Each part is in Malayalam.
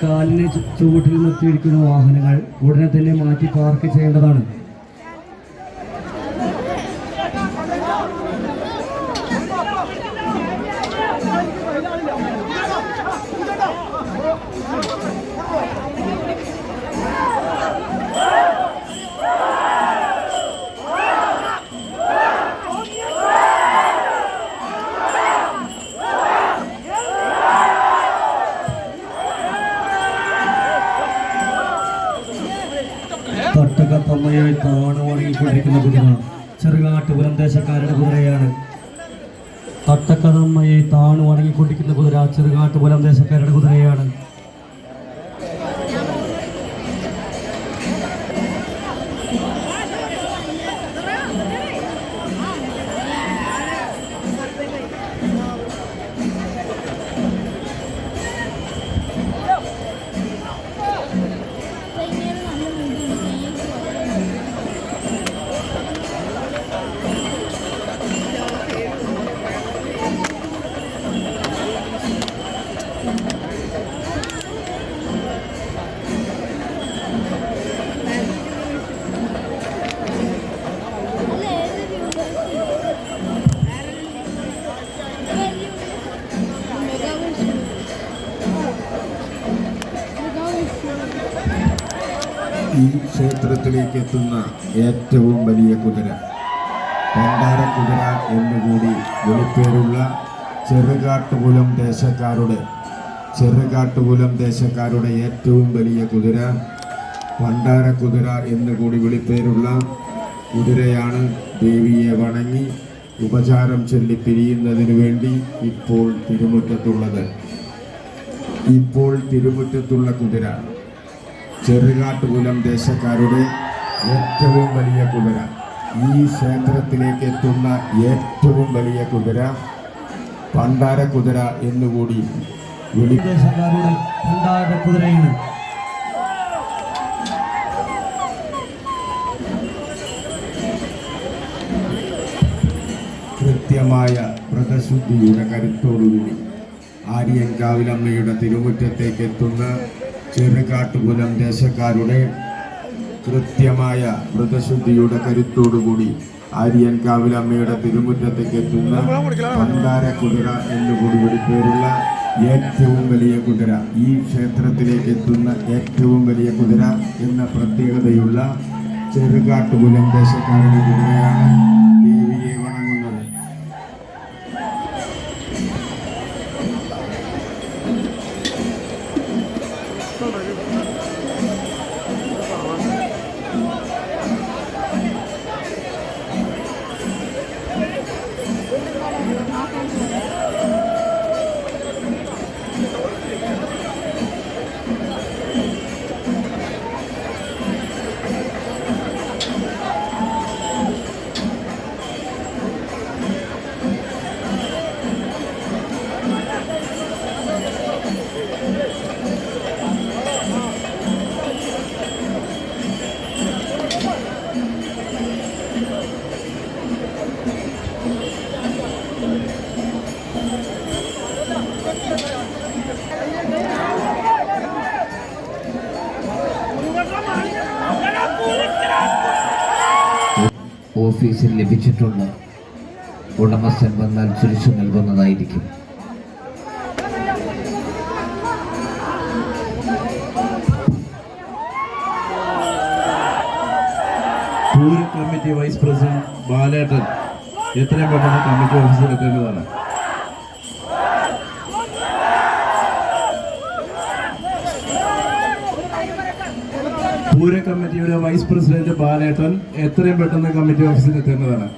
കാലിന് ചുവട്ടിൽ നിർത്തിയിരിക്കുന്ന വാഹനങ്ങൾ ഉടനെ തന്നെ മാറ്റി പാർക്ക് ചെയ്യേണ്ടതാണ്. തട്ടകത്തമ്മയായി താണു വണങ്ങിക്കൊണ്ടിരിക്കുന്ന കുതിര ചെറുകാട്ടുപുരം ദേശക്കാരുടെ കുതിരയാണ്. തട്ടക്കതമ്മയെ താണു വണങ്ങിക്കൊണ്ടിരിക്കുന്ന കുതിര ചെറുകാട്ടുപുരം ദേശക്കാരുടെ കുതിരയാണ്. ഈ ക്ഷേത്രത്തിലേക്ക് എത്തുന്ന ഏറ്റവും വലിയ കുതിര പണ്ടാരക്കുതിര എന്നുകൂടി വിളിപ്പേരുള്ള ചെറുകാട്ടുകുലം ദേശക്കാരുടെ ഏറ്റവും വലിയ കുതിര പണ്ടാരക്കുതിര എന്നുകൂടി വിളിപ്പേരുള്ള കുതിരയാണ് ദേവിയെ വണങ്ങി ഉപചാരം ചൊല്ലി പിരിയുന്നതിനു വേണ്ടി ഇപ്പോൾ തിരുമുറ്റത്തുള്ള കുതിര ചെറുകാട്ടുകുലം ദേശക്കാരുടെ ഏറ്റവും വലിയ കുതിര. ഈ ക്ഷേത്രത്തിലേക്ക് എത്തുന്ന ഏറ്റവും വലിയ കുതിര പണ്ടാരക്കുതിര എന്നുകൂടി ദേശക്കാരുടെ പണ്ടാരക്കുതിരയാണ്. കൃത്യമായ വ്രതശുദ്ധിയുടെ കരുത്തോടുകൂടി ആര്യൻകാവിലമ്മയുടെ തിരുമുറ്റത്തേക്ക് എത്തുന്ന ചെറുകാട്ടുകുലം ദേശക്കാരുടെ കൃത്യമായ വ്രതശുദ്ധിയുടെ കരുത്തോടുകൂടി ആര്യൻകാവിലമ്മയുടെ തിരുമുറ്റത്തേക്ക് എത്തുന്ന പണ്ടാരക്കുതിര എന്നുകൂടി വിളിപ്പേരുള്ള ഏറ്റവും വലിയ കുതിര, ഈ ക്ഷേത്രത്തിലേക്ക് എത്തുന്ന ഏറ്റവും വലിയ കുതിര എന്ന പ്രത്യേകതയുള്ള ചെറുകാട്ടുകുലം ദേശക്കാരുടെ കുതിരയാണ് ദേവിയെ വണങ്ങുന്നത്. ഓഫീസിൽ ലഭിച്ചിട്ടുണ്ട്. ഉടമസ്ഥൻ വന്നാൽ തിരിച്ചു നൽകുന്നതായിരിക്കും. പൂരം കമ്മിറ്റി വൈസ് പ്രസിഡന്റ് ബാലേട്ടൻ എത്രയും പെട്ടെന്ന് കമ്മിറ്റി ഓഫീസിൽ എത്തേണ്ടതാണ്. പൂരം കമ്മിറ്റിയുടെ വൈസ് പ്രസിഡന്റ് ബാലേട്ടൻ എത്രയും പെട്ടെന്ന് കമ്മിറ്റി ഓഫീസിൽ എത്തേണ്ടതാണ്.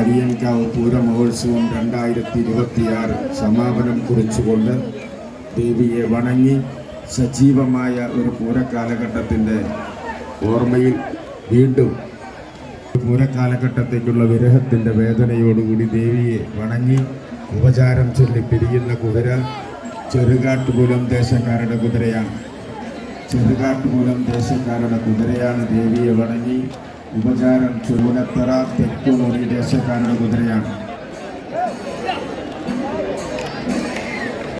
ആര്യൻകാവ് പൂരമഹോത്സവം 2026 സമാപനം കുറിച്ചുകൊണ്ട് ദേവിയെ വണങ്ങി സജീവമായ ഒരു പൂരക്കാലഘട്ടത്തിൻ്റെ ഓർമ്മയിൽ വീണ്ടും പൂരക്കാലഘട്ടത്തേക്കുള്ള വിരഹത്തിൻ്റെ വേദനയോടുകൂടി ദേവിയെ വണങ്ങി ഉപചാരം ചൊല്ലി പിരിയുന്ന കുതിര ചെറുകാട്ടുകുലം ദേശക്കാരുടെ കുതിരയാണ്. ചെറുകാട്ടുകുലം ദേശക്കാരുടെ കുതിരയാണ്. ദേവിയെ വണങ്ങി ഉപചാരം ചൂടത്തറ തെക്കുമുറി ദേശക്കാരുടെ കുതിരയാണ്.